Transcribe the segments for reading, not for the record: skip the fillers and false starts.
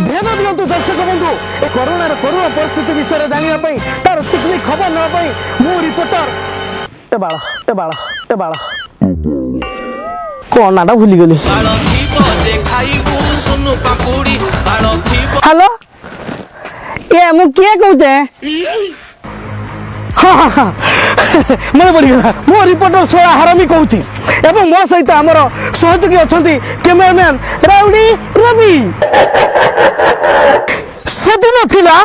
ध्यान दियंतु दर्शक बंधु ए कोरोनार करुण परिस्थिति विषय जानिया पई तार टिकनिक खबर न पई मु रिपोर्टर ए बाळा कोन नाटा भूली गेली हेलो ए मु के कहते हाँ मैं पड़गला मो रिपोर्टर सोया हरामी कहूँ एवं मो सहित आमर सहयोगी अच्छा कैमेरामैन राउडी रवि से दिन थिला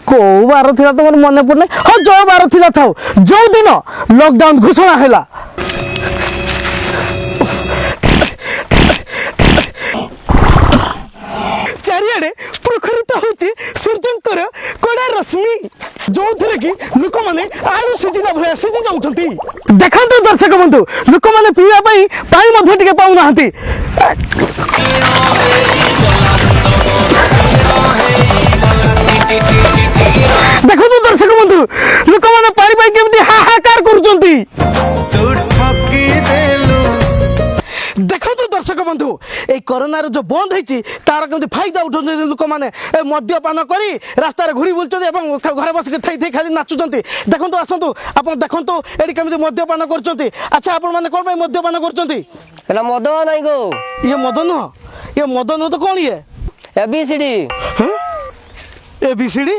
को बार थिला तो मन पड़ना हाँ जो बार थिला था जो दिन लॉकडाउन घोषणा है चारिआडे प्रखरित होची सूर्यंकर कड़ा रश्मि जो थे कि लोक मैंने आलू सीझिला भाया सीझी जाऊँगी देखो दर्शक बंधु लोक मैंने पीवा पानी टे पाऊना देखो दर्शक बंधु लोक मैंने पानी केमती हाहाकार कर देखो दर्शक बंधु ये कोरोना जो बंद होती तार कमी फायदा उठाते लोक मैंने मद्यपान कर रास्तार घूरी बुलूँ घर बस थी खाली नाचुंट देखो आसतु आप देखो ये कमी मद्यपान कर अच्छा आपण मैंने कौन मद्यपान कर मद नहीं गो ये मद नुह तो कौन ये एबीसीडी एबीसीडी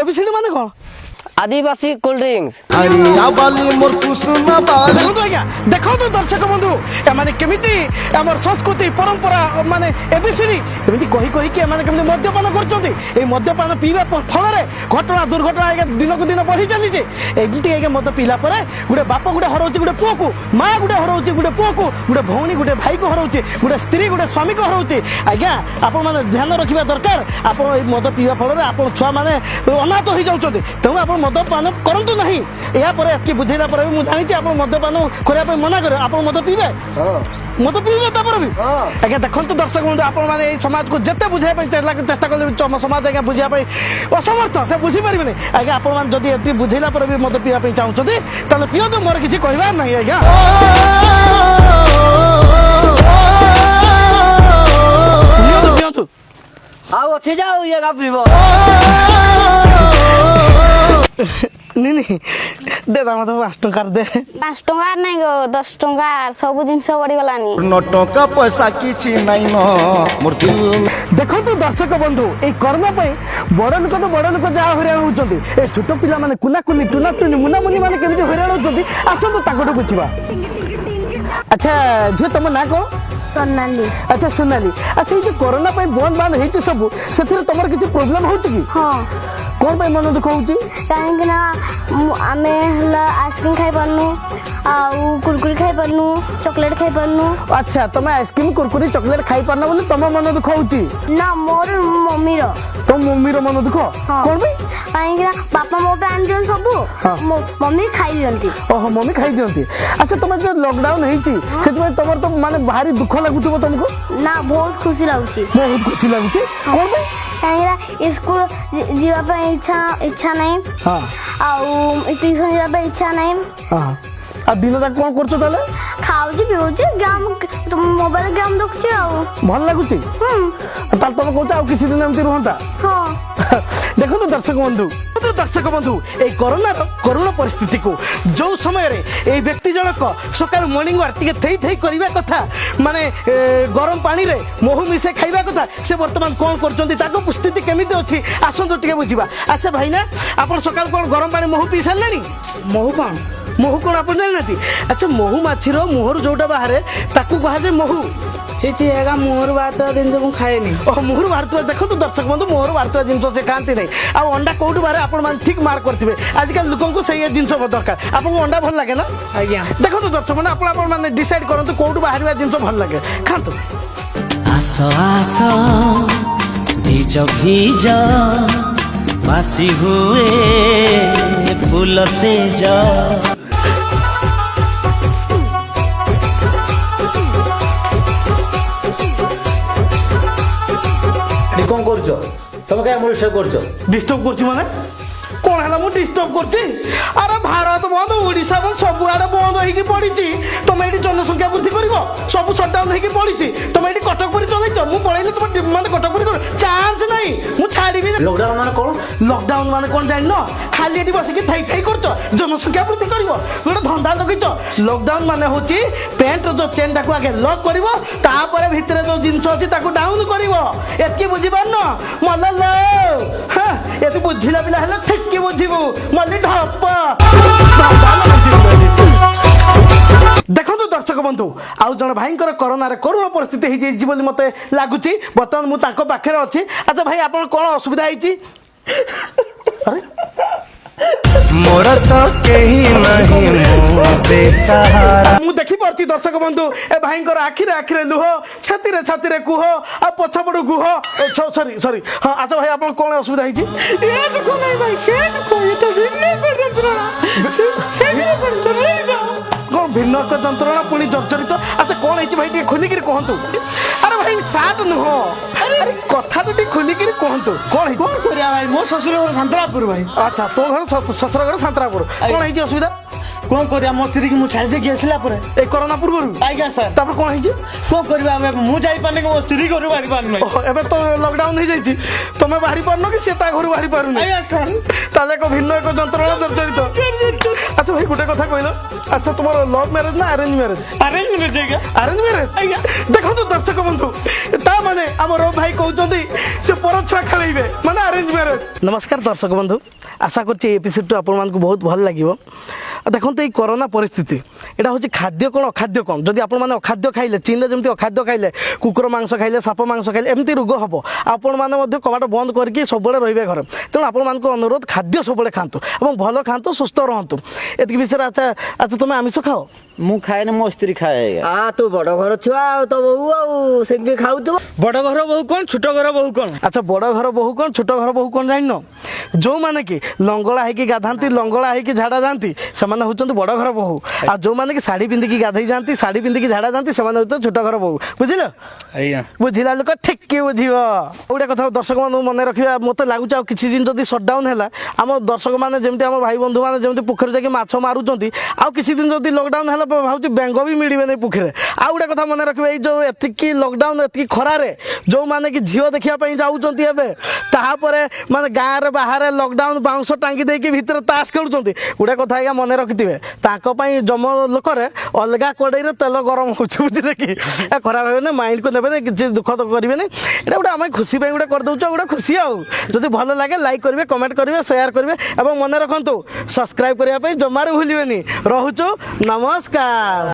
एबीसीडी माने कौन आदिवासी कोल्ड ड्रिंक्स देखो तो दर्शक बंधु एमाने केमिति हमर संस्कृति परंपरा माने एबीसीडी केमिति कहि कहि के माने केमिति मद्यपान करचोंती ए मद्यपान पीबा फल रे घटना दुर्घटना आगे दिन को दिन बढ़ी चली जे एमिति आगे मद पीला परे गुडे बाप गुडे हरौची गुडे पुओ को मां गुडे हरौची गुडे पुओ को गुडे भौणी गुडे भाई को हरौची गुडे स्त्री गुडे स्वामी को हरौची आज्ञा आपण माने ध्यान रखिबा दरकार आपण ए मद पीबा फल रे आपण छुआ माने अनाथ होई जाउचोंती तेणु आपण मद्यपान करंतु नहीं या पर एतकी बुझेला पर मु जानि छी आपण मद्यपान करिया पे मना करे आपण मद पीबे मद पीबे तापर भी आज्ञा देखंतु दर्शक बंधु आपण माने ए समाज को जते बुझाय पे चेष्टा करले समाज आज्ञा बुझिया पे असमर्थ से बुझी परिबे नहीं आज्ञा आपण मान जदी एतकी बुझेला पर भी मद पीबा पे चाहउछथि तले पियो तो मोर किछि कहबा नहीं आज्ञा पियो तो आओ अच्छे जाओ ये का पीबो नहीं दे दाम तो 5 टका दे 5 टका नहीं गो 10 टका सब जिनस बढ़ी गलानी 9 टका पैसा किछि नहीं न मोर दिल देखो तो दर्शक बंधु ए कोरोना पे बड़ लोक जा हैरान होचंती ए छोट पिला माने कुना कुनी टुना टुनी मुना मुनी माने केमिति हैरान होचंती आसंतो ताकटो बुझिबा अच्छा जे तुम ना को सोनाली अच्छा सोनाली अच्छा ये कोरोना पे बंद बांध होती सब से तुम किसी प्रोब्लेम हो हाँ कौन पे मन दुख होची कहीं आम आइसक्रीम खाई पारनु कुरकुरी खाई पारनु चॉकलेट खाई पारनु अच्छा तुम आइसक्रीम कुरकुरी चॉकलेट खाई पारना बोले तुम मन दुख होची ना मोर मम्मी रो तो मम्मी रो मन दुख कौन पे कहीं बापा मो पे आन दियन सब मम्मी खाई दियंती ओहो मम्मी खाई दियंती अच्छा तुम जो लॉकडाउन हेची से तुम तो माने भारी दुख लगुथबो तुमको ना बहुत खुशी लागुची कौन पे कहीं स्कूल जीवा इच्छा नहीं हाँ ट्यूशन जाबे इच्छा नहीं हाँ आ दिन तक कौन करछो ताले खाउची पिउची गेम मोबाइल गेम देखुची आ भल लागुची ताल तुम कहता आ किछि दिन एमती रहंता हां देखो तो दर्शक बंधु ए करुण परिस्थिति को जो समय रे ए व्यक्ति जनक सकाल मॉर्निंग वॉक टिके थई करबा कथा माने गरम पानी रे महू मिसे खाइबा कथा से वर्तमान कोन करचंती ताको स्थिति केमिति अछि आसंतो टिके बुझिबा अच्छा भाई ना आपण सकाल कोन गरम पानी महू पी सारलानी महू कोन आपण जाननाती अच्छा महू माछीर मुहर जोटा बाहरे ताकू कहा जे महू छी एगा मोहर बारता दिन जो खाएनी ओ मोहर बारता देखो तो दर्शक बंधु मोहर बारता जिनस से खाती नहीं आ अंडा कोउट बारे आपण मान ठीक मार्क करथिबे आजकल लोकन को सही जिनस दरकार आपन अंडा भल लागे ना आज्ञा देखो तो दर्शक बंधु आपण माने डिसाइड करंतु कोउट बाहरवा जिनस भल लागे खांतु आसो आसो भीज भीज बासी हुए फूल से जा कौन कर तुम क्या डिस्टर्ब कर माने কোন হেলা মু ডিস্টর্ব করছি আরে ভারত বন্ধ ওড়িশা বন্ধ ସବୁଆଡେ বন্ধ ହେଇକି ପଡିଛି ତମେ ଏଠି ଜନସଂଖ୍ୟା ବୃଦ୍ଧି କରିବ ସବୁ ସଟଡାଉନ ହେଇକି ପଡିଛି ତମେ ଏଠି କଟକ ପୁରୀ ଚଲେଇଛ ମୁଁ ପଳେଇଲେ ତମ ମାନେ କଟକ ପୁରୀ ଚାନ୍ସ ନାହିଁ ମୁଁ ଛାଡ଼ିବି ଲକଡାଉନ ମାନେ କଣ ଲକଡାଉନ ମାନେ କଣ ଜାଣିନ ଖାଲି ଏଠି ବସିକି ଥାଇ ଥାଇ କରୁଛ ଜନସଂଖ୍ୟା ବୃଦ୍ଧି କରିବ ଗୋଟେ ଧନ୍ଦା ଲଗେଇଛ ଲକଡାଉନ ମାନେ ହଉଛି ପ୍ୟାଣ୍ଟର ଯୋଉ ଚେନଟାକୁ ଆଗେ ଲକ୍ କରିବ ତାପରେ ଭିତରେ ଯୋଉ ଜିନିଷ ଅଛି ତାକୁ ଡାଉନ କରିବ ଏତିକି ବୁଝିପାରୁନ ମଲା ଲ ଏତେ ବୁଝିଲା ପିଲା ହେଲେ ଠିକ ବୁଝିବୁ ମଲ୍ଲି ଢପ ଦେଖନ୍ତୁ ଦର୍ଶକ ବନ୍ଧୁ ଆଉ ଜଣେ ଭାଇଙ୍କର କରୋନାରେ କରୁଣ ପରିସ୍ଥିତି ହେଇଯାଇଛି ବୋଲି ମତେ ଲାଗୁଛି ବର୍ତ୍ତମାନ ମୁଁ ତାଙ୍କ ପାଖରେ ଅଛି ଆଚ୍ଛା ଭାଇ ଆପଣ କଣ ଅସୁବିଧା ହେଇଛି ଆରେ मोर तो केही नहीं मो बेसहारा ମୁଁ ଦେଖିପାରୁଛି ଦର୍ଶକ ବନ୍ଧୁ ଏ ଭାଇଙ୍କର ଆଖିରେ ଆଖିରେ ଲୁହ ଛାତିରେ ଛାତିରେ କୁହ ଆଉ ପଛପଟୁ କୁହ ସରି ସରି ହଁ ଆଚ୍ଛା ଭାଇ ଆପଣ କଣ ଅସୁବିଧା ହେଇଛି କଣ ଭିନ୍ନ ଏକ ଯନ୍ତ୍ରଣା ପୁଣି ଜର୍ଜରିତ ଆଚ୍ଛା କଣ ହେଇଛି ଭାଇ ଟିକେ ଖୋଲିକିରି କୁହନ୍ତୁ ଆରେ ଭାଇ ସାଟ ନୁହଁ ଆରେ କଥା ତ ଟିକେ ଖୋଲିକିରି କୁହନ୍ତୁ କଣ ହେଇଛି କଣ କରିବା ଭାଇ ମୋ ଶ୍ୱଶୁର ଘର ସାନ୍ତରାପୁର ଭାଇ ଆଚ୍ଛା ତୋ ଘର ଶ୍ୱଶୁର ଘର ସାନ୍ତରାପୁର କଣ ହେଇଛି ଅସୁବିଧା କଣ କରିବା ମୋ ସ୍ତ୍ରୀକି ମୁଁ ଛାଡ଼ି ଦେଇକି ଆସିଲା ପରେ এই করোনা পূর্বরু ଆଜ୍ଞା ସାର୍ তারপর কোন হইছে କଣ କରିବା ଆମେ ମୁଁ ଯାଇପାରୁନି କି ମୋ ସ୍ତ୍ରୀ ଘରୁ ବାହାରି ପାରୁନି এবে তো লকডাউন হয়ে যাইছি তুমি বাহারি পারনো কি সে তা ঘরু বাহারি পারুনি ଆଜ୍ଞା ସାର୍ তাহলে এক ভিন্ন এক যন্ত্রণা জর্জরিত আচ্ছা ভাই গোটে কথা কইল আচ্ছা তোমার লভ ম্যারেজ না অ্যারেঞ্জ ম্যারেজ ଆରେଞ୍ଜ ମ୍ୟାରେଜ୍ ଆଜ୍ଞା অ্যারেঞ্জ ম্যারেজ আজ্ঞা। দেখন্তু দর্শক বন্ধু তা মানে আমার ভাই কହୁଛନ୍ତି সে পর ছুয়া খেলাইবে মানে অ্যারেঞ্জ ম্যারেজ নমস্কার দর্শক বন্ধু আশা করছি এই এপিসোডটা আপনার বহুত ভাল লাগিব দেখুন এই করোনা পরিস্থিতি এটা হচ্ছে খাদ্য কোণ অখাদ্য কোণ যদি আপনার অখাদ্য খাইলে চীনে যেমন অখাদ্য খাইলে কুকুর মাংস খাইলে সাপ মাংস খাইলে এমতি রোগ হব আপন মানে কবাট বন্ধ করি সবুলে রহবে ঘরে তেমন আপনার অনুরোধ খাদ্য সবুলে খাতু এবং ভালো খাতু সুস্থ রহতু এতিকি বিষয়ে আচ্ছা আচ্ছা তুমি আমিষ খাও ମୁଁ ଖାଏନି ମୋ ସ୍ତ୍ରୀ ଖାଏ ତୁ ବଡ଼ ଘର ଛୁଆ ଆଉ ତୋ ବୋହୁ ଆଉ ସେମିତି ଖାଉଥିବ ବଡ଼ ଘର ବୋହୁ କ'ଣ ଛୋଟ ଘର ବୋହୁ କ'ଣ আচ্ছা বড় ঘর বহু কোণ ছোট ঘর বহু কোণ জানিন যে কি লঙ্গলা হয়েকি গাধাନ୍ତି লঙ্গলা হয়েকি ঝাড়া যাতে সে হচ্ছেন বড় ঘর বহু আর যে কি শাড়ি পিঁধিকি গাধেই যাতে শাড়ি পিঁধিকি ঝাড়া যাতে সে হচ্ছেন ছোট ঘর বহু বুঝল ଆଜ୍ଞା বুঝিলা লোক ঠিক বুঝব গোটে কথা দর্শক মানুষ মনে রাখবা মতো লাগুছে আর কিছু দিন যদি সটডাউন হল আমার দর্শক মানে যেমন আমার ভাই বন্ধু মানে যেমন পুকুরে যাই মাছ মারুচ্ছেন আর কিছু দিন যদি লকডাউন হল ভাবছি বেঙ্গ বি মিলবে না পুকুরে আর গোটে কথা মনে রাখবে এই যে এতিকি লকডাউন এতিকি খরারে যে কি ঝিও দেখা যাচ্ছেন এবে তাপরে মানে গাঁরে বাহারে লকডাউন বাউঁশ টাঙ্গি ଦେଇକି ଭିତରେ ତାସ ଖେଳୁଛନ୍ତି ଗୋଟେ କଥା ଆଜ୍ଞା ମନେ ରଖିଥିବେ ତାଙ୍କ ପାଇଁ ଜମ ଲୋକରେ ଅଲଗା କଡ଼େଇରେ ତେଲ ଗରମ ହେଉଛି ବୁଝିଲେ କି ଖରାପ ହେବେନି ମାଇଣ୍ଡକୁ ନେବେନି କିଛି ଦୁଃଖ କରିବେନି ଏଇଟା ଗୋଟେ ଆମେ ଖୁସି ପାଇଁ ଗୋଟେ କରିଦେଉଛୁ ଗୋଟେ ଖୁସି ଆଉ ଯଦି ଭଲ ଲାଗେ ଲାଇକ୍ କରିବେ କମେଣ୍ଟ କରିବେ ସେୟାର କରିବେ ଏବଂ ମନେ ରଖନ୍ତୁ ସବସ୍କ୍ରାଇବ୍ କରିବା ପାଇଁ ଜମାରୁ ଭୁଲିବେନି ରହୁଛୁ ନମସ୍କାର।